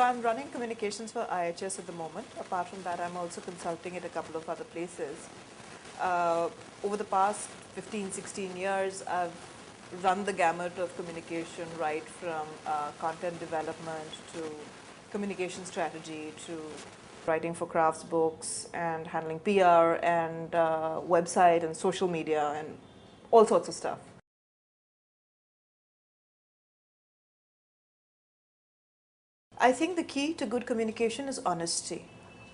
I'm running communications for IHS at the moment. Apart from that, I'm also consulting at a couple of other places. Over the past 15, 16 years, I've run the gamut of communication, right from content development to communication strategy to writing for crafts books and handling PR and website and social media and all sorts of stuff. I think the key to good communication is honesty.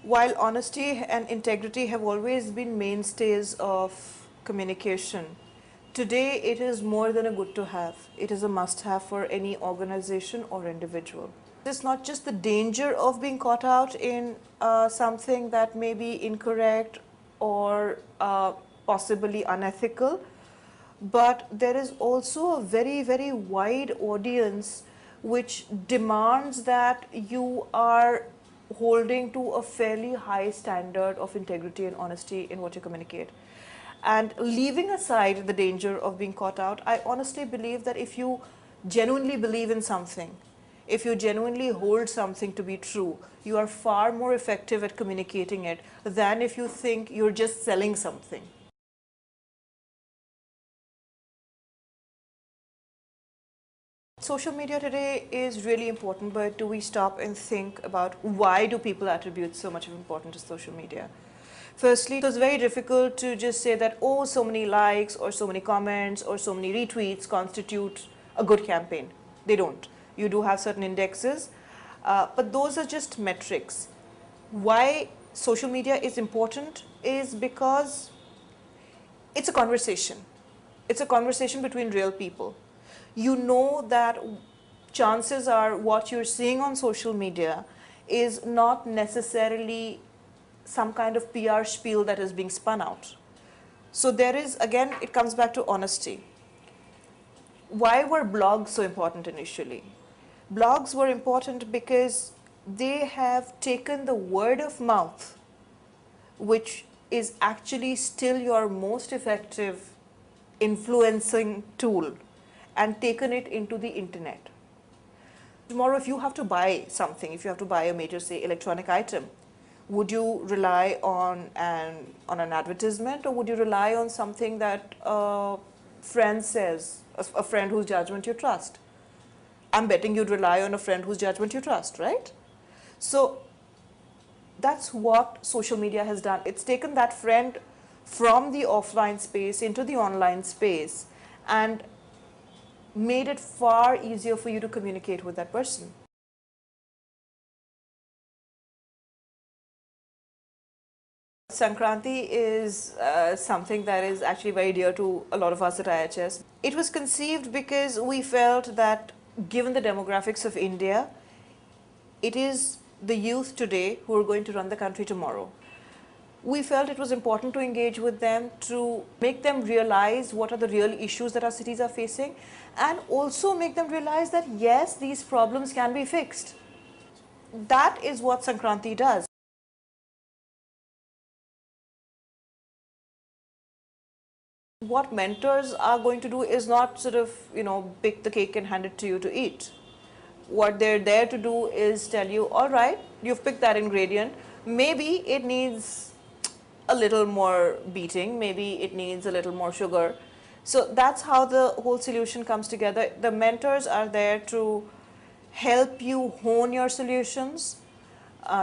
While honesty and integrity have always been mainstays of communication, today it is more than a good to have. It is a must have for any organization or individual. It's not just the danger of being caught out in something that may be incorrect or possibly unethical, but there is also a very, very wide audience which demands that you are holding to a fairly high standard of integrity and honesty in what you communicate. And leaving aside the danger of being caught out, I honestly believe that if you genuinely believe in something, if you genuinely hold something to be true, you are far more effective at communicating it than if you think you're just selling something. Social media today is really important, but do we stop and think about why do people attribute so much of importance to social media? Firstly, it was very difficult to just say that, oh, so many likes or so many comments or so many retweets constitute a good campaign. They don't. You do have certain indexes, but those are just metrics. Why social media is important is because it's a conversation. It's a conversation between real people. You know that chances are what you're seeing on social media is not necessarily some kind of PR spiel that is being spun out. So there is, again, it comes back to honesty. Why were blogs so important initially? Blogs were important because they have taken the word of mouth, which is actually still your most effective influencing tool, and taken it into the internet. Tomorrow, if you have to buy something, if you have to buy a major, say, electronic item, would you rely on an advertisement, or would you rely on something that a friend says, a friend whose judgment you trust? I'm betting you'd rely on a friend whose judgment you trust, right? So that's what social media has done. It's taken that friend from the offline space into the online space and made it far easier for you to communicate with that person. Sankranti is something that is actually very dear to a lot of us at IHS. It was conceived because we felt that given the demographics of India, it is the youth today who are going to run the country tomorrow. We felt it was important to engage with them, to make them realize what are the real issues that our cities are facing, and also make them realize that yes, these problems can be fixed. That is what Sankranti does. What mentors are going to do is not sort of, pick the cake and hand it to you to eat. What they're there to do is tell you, all right, you've picked that ingredient, maybe it needs a little more beating, maybe it needs a little more sugar. So that's how the whole solution comes together. The mentors are there to help you hone your solutions,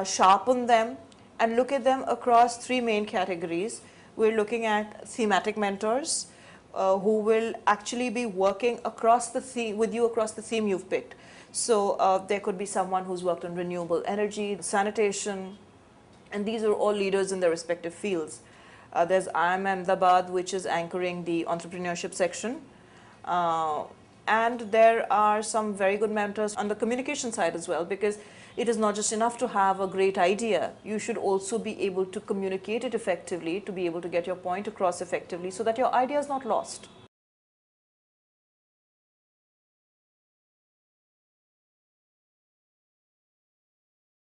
sharpen them, and look at them across three main categories. We're looking at thematic mentors who will actually be working across the theme, with you across the theme you've picked. So there could be someone who's worked on renewable energy, sanitation, and these are all leaders in their respective fields. There's IIM Ahmedabad, which is anchoring the entrepreneurship section. And there are some very good mentors on the communication side as well, because it is not just enough to have a great idea. You should also be able to communicate it effectively, to be able to get your point across effectively so that your idea is not lost.